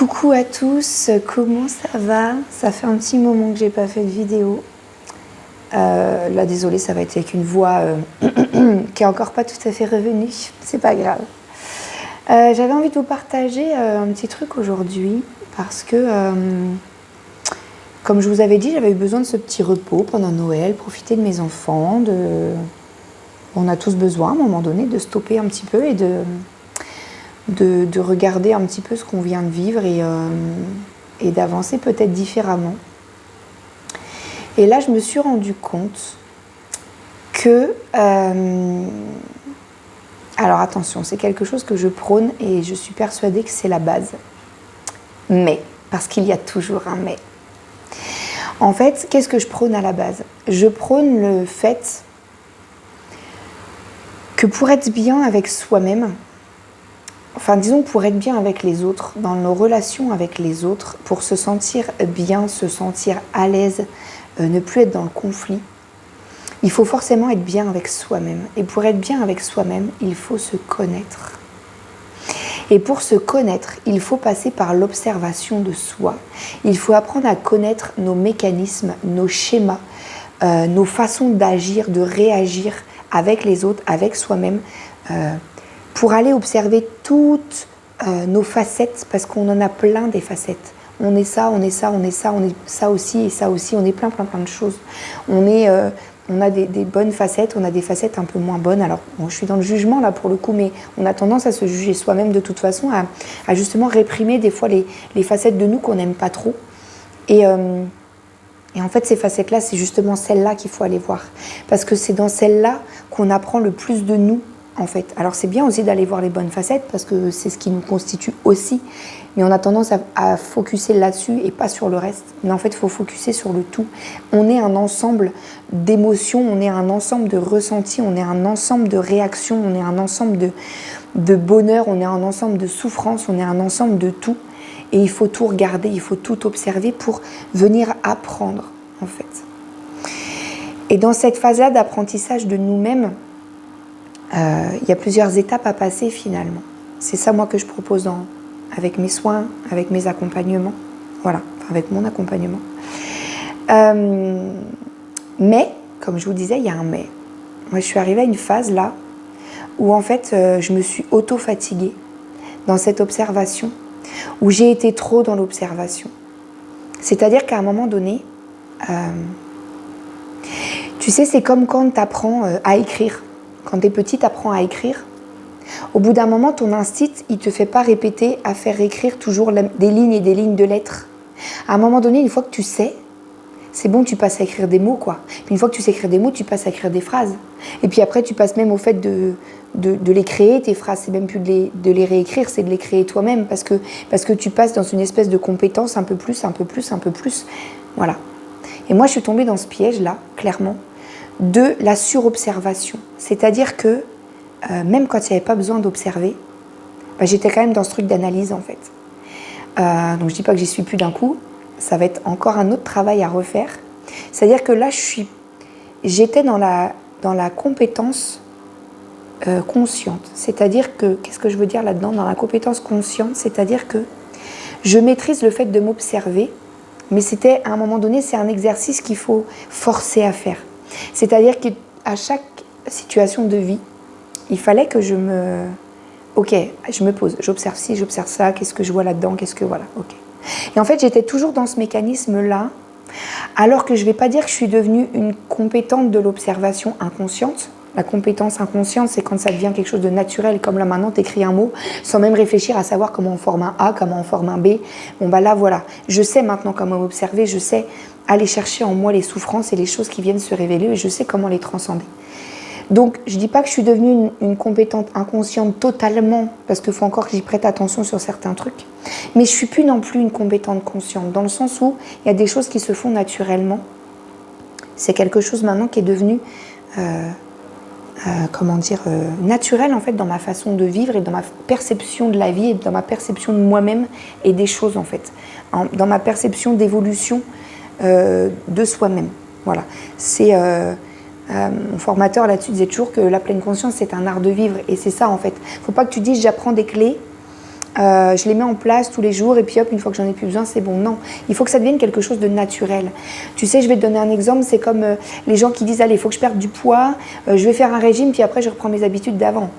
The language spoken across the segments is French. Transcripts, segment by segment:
Coucou à tous, comment ça va? Ça fait un petit moment que j'ai pas fait de vidéo. Là, désolée, ça va être avec une voix qui est encore pas tout à fait revenue. C'est pas grave. J'avais envie de vous partager un petit truc aujourd'hui parce que, comme je vous avais dit, j'avais eu besoin de ce petit repos pendant Noël, profiter de mes enfants. On a tous besoin à un moment donné de stopper un petit peu et de regarder un petit peu ce qu'on vient de vivre et d'avancer peut-être différemment. Et là, je me suis rendu compte que... alors attention, c'est quelque chose que je prône et je suis persuadée que c'est la base. Mais, parce qu'il y a toujours un mais. En fait, qu'est-ce que je prône à la base? Je prône le fait que pour être bien avec soi-même, enfin disons pour être bien avec les autres, dans nos relations avec les autres, pour se sentir bien, se sentir à l'aise, ne plus être dans le conflit, il faut forcément être bien avec soi-même. Et pour être bien avec soi-même, il faut se connaître. Et pour se connaître, il faut passer par l'observation de soi. Il faut apprendre à connaître nos mécanismes, nos schémas, nos façons d'agir, de réagir avec les autres, avec soi-même, pour aller observer toutes nos facettes, parce qu'on en a plein des facettes. On est ça, on est ça, on est ça, on est ça aussi et ça aussi, on est plein de choses. On a des bonnes facettes, on a des facettes un peu moins bonnes. Alors, bon, je suis dans le jugement là pour le coup, mais on a tendance à se juger soi-même de toute façon, à justement réprimer des fois les facettes de nous qu'on n'aime pas trop. Et en fait, ces facettes-là, c'est justement celles-là qu'il faut aller voir. Parce que c'est dans celles-là qu'on apprend le plus de nous, en fait. Alors, c'est bien aussi d'aller voir les bonnes facettes, parce que c'est ce qui nous constitue aussi. Mais on a tendance à focuser là-dessus et pas sur le reste. Mais en fait, il faut focuser sur le tout. On est un ensemble d'émotions, on est un ensemble de ressentis, on est un ensemble de réactions, on est un ensemble de bonheur, on est un ensemble de souffrance, on est un ensemble de tout. Et il faut tout regarder, il faut tout observer pour venir apprendre, en fait. Et dans cette phase-là d'apprentissage de nous-mêmes, il y a plusieurs étapes à passer finalement. C'est ça, moi, que je propose avec mes soins, avec mes accompagnements. Voilà, avec mon accompagnement. Mais, comme je vous disais, il y a un mais. Moi, je suis arrivée à une phase là où, en fait, je me suis auto-fatiguée dans cette observation, où j'ai été trop dans l'observation. C'est-à-dire qu'à un moment donné, tu sais, c'est comme quand tu apprends à écrire. Quand tu es petit, tu apprends à écrire. Au bout d'un moment, ton instinct, il ne te fait pas répéter à faire écrire toujours des lignes et des lignes de lettres. À un moment donné, une fois que tu sais, c'est bon, tu passes à écrire des mots, quoi. Puis une fois que tu sais écrire des mots, tu passes à écrire des phrases. Et puis après, tu passes même au fait de les créer, tes phrases. C'est même plus de les réécrire, c'est de les créer toi-même. Parce que tu passes dans une espèce de compétence un peu plus. Voilà. Et moi, je suis tombée dans ce piège-là, clairement, de la surobservation. C'est-à-dire que, même quand il n'y avait pas besoin d'observer, j'étais quand même dans ce truc d'analyse, en fait. Donc je ne dis pas que j'y suis plus d'un coup. Ça va être encore un autre travail à refaire. C'est-à-dire que là, j'étais dans la compétence consciente. C'est-à-dire que, qu'est-ce que je veux dire là-dedans? Dans la compétence consciente, c'est-à-dire que je maîtrise le fait de m'observer, mais c'était, à un moment donné, c'est un exercice qu'il faut forcer à faire. C'est-à-dire qu'à chaque situation de vie, il fallait que je me pose, j'observe ci, j'observe ça, qu'est-ce que je vois là-dedans, voilà, ok. Et en fait, j'étais toujours dans ce mécanisme-là, alors que je ne vais pas dire que je suis devenue une compétente de l'observation inconsciente. La compétence inconsciente, c'est quand ça devient quelque chose de naturel, comme là maintenant, tu écris un mot, sans même réfléchir à savoir comment on forme un A, comment on forme un B. Bon, là, voilà. Je sais maintenant comment m'observer, je sais aller chercher en moi les souffrances et les choses qui viennent se révéler, et je sais comment les transcender. Donc, je ne dis pas que je suis devenue une compétente inconsciente totalement, parce qu'il faut encore que j'y prête attention sur certains trucs, mais je ne suis plus non plus une compétente consciente, dans le sens où il y a des choses qui se font naturellement. C'est quelque chose maintenant qui est devenu, naturel en fait dans ma façon de vivre et dans ma perception de la vie et dans ma perception de moi-même et des choses en fait, dans ma perception d'évolution de soi-même. Voilà, c'est... mon formateur là-dessus disait toujours que la pleine conscience c'est un art de vivre, et c'est ça en fait. Faut pas que tu dises j'apprends des clés je les mets en place tous les jours et puis hop, une fois que j'en ai plus besoin, c'est bon. Non, il faut que ça devienne quelque chose de naturel. Tu sais, je vais te donner un exemple, c'est comme les gens qui disent, allez, il faut que je perde du poids, je vais faire un régime, puis après je reprends mes habitudes d'avant.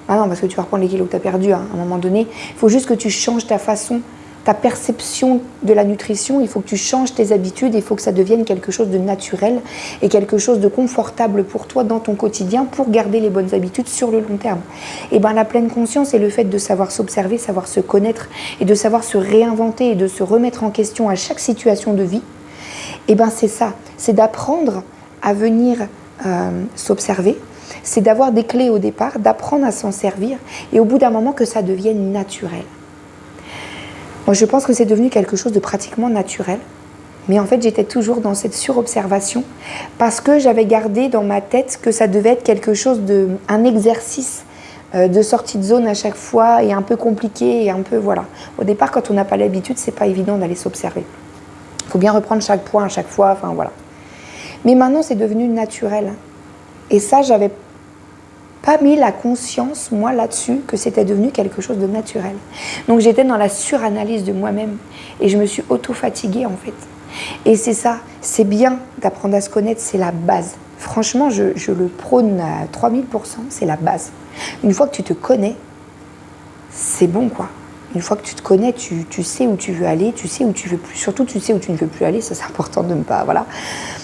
Ah non, parce que tu vas reprendre les kilos que tu as perdus, hein. À un moment donné. Il faut juste que tu changes ta façon, ta perception de la nutrition. Il faut que tu changes tes habitudes. Il faut que ça devienne quelque chose de naturel et quelque chose de confortable pour toi dans ton quotidien pour garder les bonnes habitudes sur le long terme. Et bien, la pleine conscience et le fait de savoir s'observer, savoir se connaître et de savoir se réinventer et de se remettre en question à chaque situation de vie, et ben c'est ça. C'est d'apprendre à venir s'observer. C'est d'avoir des clés au départ, d'apprendre à s'en servir et au bout d'un moment que ça devienne naturel. Moi, je pense que c'est devenu quelque chose de pratiquement naturel, mais en fait, j'étais toujours dans cette surobservation parce que j'avais gardé dans ma tête que ça devait être quelque chose un exercice de sortie de zone à chaque fois et un peu compliqué et un peu, voilà. Au départ, quand on n'a pas l'habitude, c'est pas évident d'aller s'observer. Il faut bien reprendre chaque point à chaque fois, enfin voilà. Mais maintenant, c'est devenu naturel. Et ça, j'avais pas mis la conscience, moi, là-dessus, que c'était devenu quelque chose de naturel. Donc j'étais dans la suranalyse de moi-même et je me suis auto-fatiguée, en fait. Et c'est ça, c'est bien d'apprendre à se connaître, c'est la base. Franchement, je le prône à 3000%, c'est la base. Une fois que tu te connais, c'est bon, quoi. Une fois que tu te connais, tu sais où tu veux aller, tu sais où tu veux plus. Surtout, tu sais où tu ne veux plus aller, ça c'est important de ne pas... Voilà.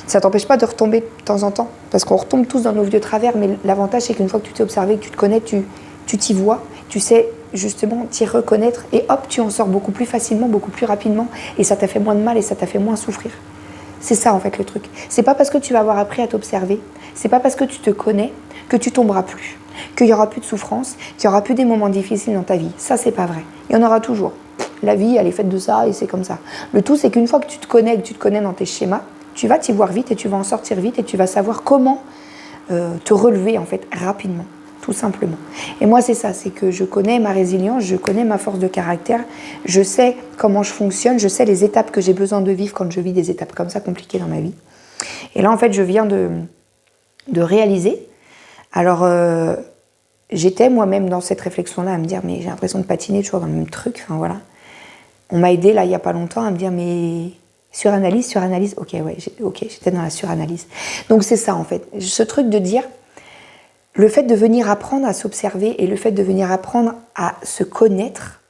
Ça ne t'empêche pas de retomber de temps en temps, parce qu'on retombe tous dans nos vieux travers, mais l'avantage c'est qu'une fois que tu t'es observé, que tu te connais, tu t'y vois, tu sais justement t'y reconnaître, et hop, tu en sors beaucoup plus facilement, beaucoup plus rapidement, et ça t'a fait moins de mal et ça t'a fait moins souffrir. C'est ça en fait le truc. C'est pas parce que tu vas avoir appris à t'observer, c'est pas parce que tu te connais que tu tomberas plus, qu'il y aura plus de souffrance, qu'il y aura plus des moments difficiles dans ta vie. Ça c'est pas vrai. Il y en aura toujours. La vie, elle est faite de ça et c'est comme ça. Le tout, c'est qu'une fois que tu te connais, que tu te connais dans tes schémas, tu vas t'y voir vite et tu vas en sortir vite et tu vas savoir comment te relever en fait rapidement, tout simplement. Et moi c'est ça, c'est que je connais ma résilience, je connais ma force de caractère, je sais comment je fonctionne, je sais les étapes que j'ai besoin de vivre quand je vis des étapes comme ça compliquées dans ma vie. Et là en fait je viens de réaliser. Alors j'étais moi-même dans cette réflexion-là à me dire mais j'ai l'impression de patiner toujours dans le même truc, enfin voilà. On m'a aidé là il n'y a pas longtemps à me dire mais suranalyse, ok, ouais, j'étais dans la suranalyse. Donc c'est ça en fait, ce truc de dire, le fait de venir apprendre à s'observer et le fait de venir apprendre à se connaître,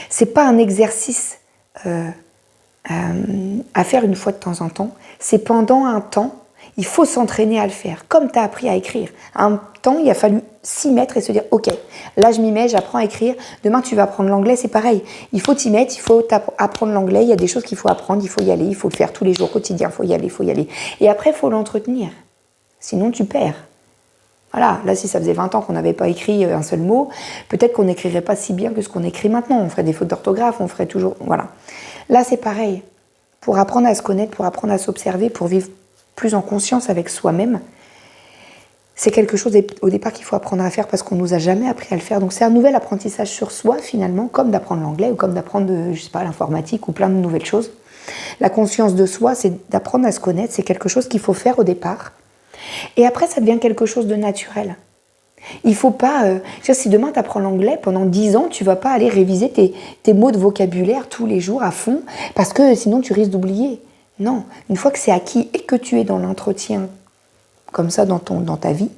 c'est pas un exercice à faire une fois de temps en temps, c'est pendant un temps, il faut s'entraîner à le faire, comme tu as appris à écrire. À un temps, il a fallu s'y mettre et se dire, ok, là je m'y mets, j'apprends à écrire, demain tu vas apprendre l'anglais, c'est pareil. Il faut t'y mettre, il faut apprendre l'anglais, il y a des choses qu'il faut apprendre, il faut y aller, il faut le faire tous les jours, quotidien, il faut y aller. Et après, il faut l'entretenir, sinon tu perds. Voilà, là si ça faisait 20 ans qu'on n'avait pas écrit un seul mot, peut-être qu'on n'écrirait pas si bien que ce qu'on écrit maintenant, on ferait des fautes d'orthographe, on ferait toujours... Voilà. Là c'est pareil, pour apprendre à se connaître, pour apprendre à s'observer, pour vivre plus en conscience avec soi-même, c'est quelque chose au départ qu'il faut apprendre à faire parce qu'on ne nous a jamais appris à le faire. Donc c'est un nouvel apprentissage sur soi finalement, comme d'apprendre l'anglais ou comme d'apprendre, je sais pas, l'informatique ou plein de nouvelles choses. La conscience de soi, c'est d'apprendre à se connaître, c'est quelque chose qu'il faut faire au départ. Et après, ça devient quelque chose de naturel. Il faut pas... si demain tu apprends l'anglais, pendant 10 ans, tu vas pas aller réviser tes mots de vocabulaire tous les jours à fond parce que sinon tu risques d'oublier. Non, une fois que c'est acquis et que tu es dans l'entretien comme ça dans ta vie,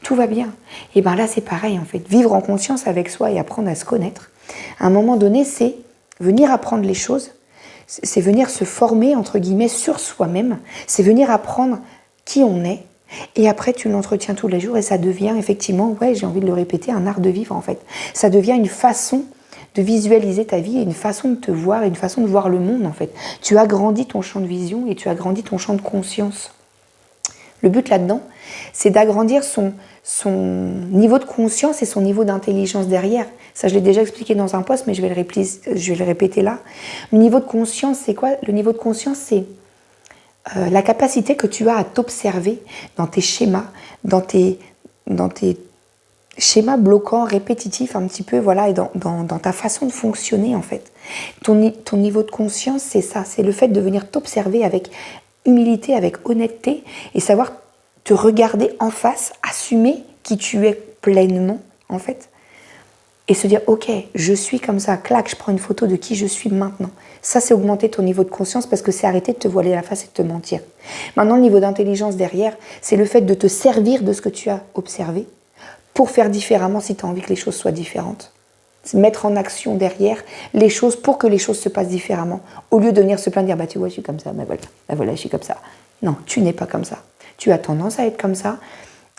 tout va bien. Et bien là, c'est pareil en fait. Vivre en conscience avec soi et apprendre à se connaître, à un moment donné, c'est venir apprendre les choses, c'est venir se former, entre guillemets, sur soi-même, c'est venir apprendre qui on est, et après, tu l'entretiens tous les jours et ça devient effectivement, ouais, j'ai envie de le répéter, un art de vivre en fait. Ça devient une façon de visualiser ta vie et une façon de te voir, et une façon de voir le monde en fait. Tu agrandis ton champ de vision et tu agrandis ton champ de conscience. Le but là-dedans, c'est d'agrandir son niveau de conscience et son niveau d'intelligence derrière. Ça, je l'ai déjà expliqué dans un post, mais je vais le répéter là. Le niveau de conscience, c'est quoi? Le niveau de conscience, c'est la capacité que tu as à t'observer dans tes schémas, dans tes schémas bloquants, répétitifs un petit peu, voilà, et dans ta façon de fonctionner en fait. Ton niveau de conscience, c'est ça, c'est le fait de venir t'observer avec humilité, avec honnêteté et savoir te regarder en face, assumer qui tu es pleinement en fait, et se dire, ok, je suis comme ça, clac, je prends une photo de qui je suis maintenant. Ça, c'est augmenter ton niveau de conscience parce que c'est arrêter de te voiler la face et de te mentir. Maintenant, le niveau d'intelligence derrière, c'est le fait de te servir de ce que tu as observé pour faire différemment si tu as envie que les choses soient différentes. C'est mettre en action derrière les choses pour que les choses se passent différemment. Au lieu de venir se plaindre, dire, bah tu vois, je suis comme ça, bah voilà, je suis comme ça. Non, tu n'es pas comme ça. Tu as tendance à être comme ça.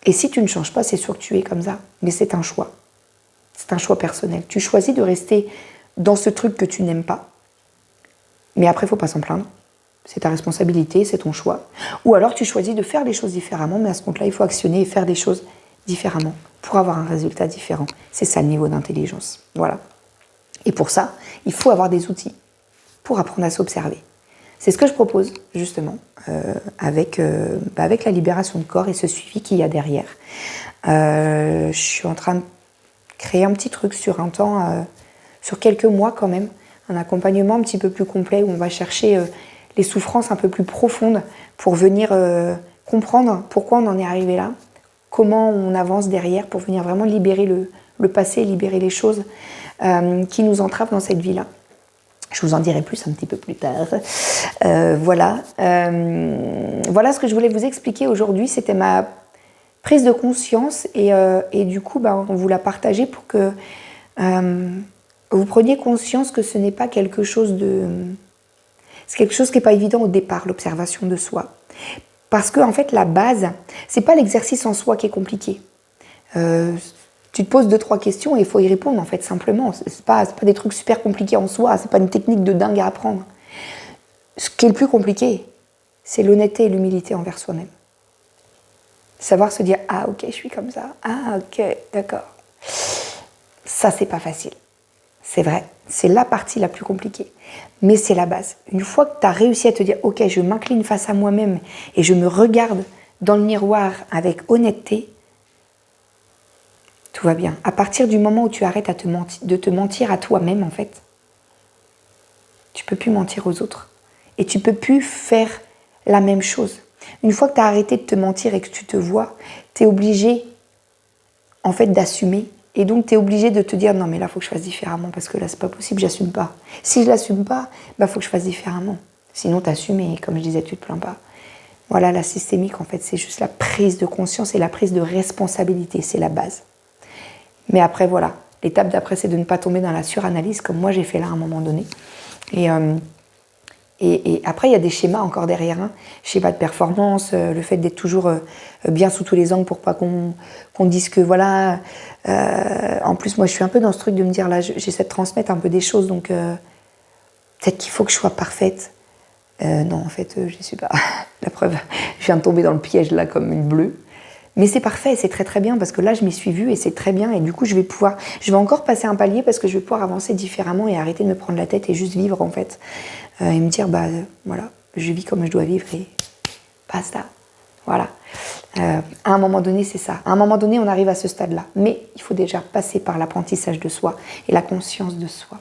Et si tu ne changes pas, c'est sûr que tu es comme ça. Mais c'est un choix. C'est un choix personnel. Tu choisis de rester dans ce truc que tu n'aimes pas. Mais après, il ne faut pas s'en plaindre. C'est ta responsabilité, c'est ton choix. Ou alors, tu choisis de faire les choses différemment, mais à ce compte-là, il faut actionner et faire des choses différemment pour avoir un résultat différent. C'est ça le niveau d'intelligence. Voilà. Et pour ça, il faut avoir des outils pour apprendre à s'observer. C'est ce que je propose, justement, avec la libération de corps et ce suivi qu'il y a derrière. Je suis en train de créer un petit truc sur un temps, sur quelques mois quand même, un accompagnement un petit peu plus complet où on va chercher les souffrances un peu plus profondes pour venir comprendre pourquoi on en est arrivé là, comment on avance derrière pour venir vraiment libérer le passé, libérer les choses qui nous entravent dans cette vie-là. Je vous en dirai plus un petit peu plus tard. Voilà ce que je voulais vous expliquer aujourd'hui. C'était ma prise de conscience et du coup, on vous l'a partagé pour que vous preniez conscience que ce n'est pas quelque chose de... C'est quelque chose qui n'est pas évident au départ, l'observation de soi. Parce que, en fait, la base, c'est pas l'exercice en soi qui est compliqué. Tu te poses 2-3 questions et il faut y répondre, en fait, simplement. C'est pas des trucs super compliqués en soi, c'est pas une technique de dingue à apprendre. Ce qui est le plus compliqué, c'est l'honnêteté et l'humilité envers soi-même. Savoir se dire, ah ok, je suis comme ça, ah ok, d'accord. Ça, c'est pas facile. C'est vrai, c'est la partie la plus compliquée. Mais c'est la base. Une fois que tu as réussi à te dire, ok, je m'incline face à moi-même et je me regarde dans le miroir avec honnêteté, tout va bien. À partir du moment où tu arrêtes de te mentir à toi-même, en fait, tu ne peux plus mentir aux autres. Et tu ne peux plus faire la même chose. Une fois que tu as arrêté de te mentir et que tu te vois, tu es obligé, en fait, d'assumer. Et donc, tu es obligé de te dire, non, mais là, il faut que je fasse différemment, parce que là, c'est pas possible, j'assume pas. Si je l'assume pas, faut que je fasse différemment. Sinon, tu assumes et, comme je disais, tu te plains pas. Voilà, la systémique, en fait, c'est juste la prise de conscience et la prise de responsabilité, c'est la base. Mais après, voilà, l'étape d'après, c'est de ne pas tomber dans la suranalyse, comme moi, j'ai fait là à un moment donné. Et après, il y a des schémas encore derrière, hein. Schéma de performance, le fait d'être toujours bien sous tous les angles pour pas qu'on dise que voilà. En plus, moi, je suis un peu dans ce truc de me dire là, j'essaie de transmettre un peu des choses, donc peut-être qu'il faut que je sois parfaite. Non, en fait, je ne suis pas. La preuve, je viens de tomber dans le piège là comme une bleue. Mais c'est parfait, c'est très très bien parce que là, je m'y suis vue et c'est très bien. Et du coup, je vais encore passer un palier parce que je vais pouvoir avancer différemment et arrêter de me prendre la tête et juste vivre en fait. Et me dire, voilà, je vis comme je dois vivre et basta. Voilà. À un moment donné, c'est ça. À un moment donné, on arrive à ce stade-là. Mais il faut déjà passer par l'apprentissage de soi et la conscience de soi.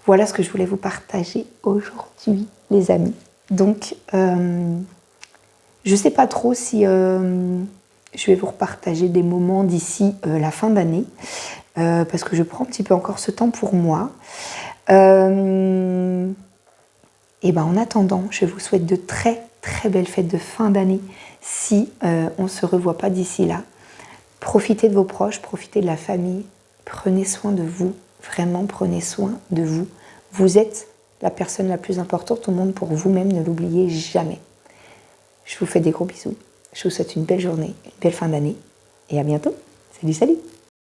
Voilà ce que je voulais vous partager aujourd'hui, les amis. Donc, je ne sais pas trop si je vais vous repartager des moments d'ici la fin d'année, parce que je prends un petit peu encore ce temps pour moi. Et en attendant, je vous souhaite de très très belles fêtes de fin d'année si on ne se revoit pas d'ici là. Profitez de vos proches, profitez de la famille, prenez soin de vous, vraiment prenez soin de vous. Vous êtes la personne la plus importante au monde pour vous-même, ne l'oubliez jamais. Je vous fais des gros bisous, je vous souhaite une belle journée, une belle fin d'année et à bientôt. Salut, salut!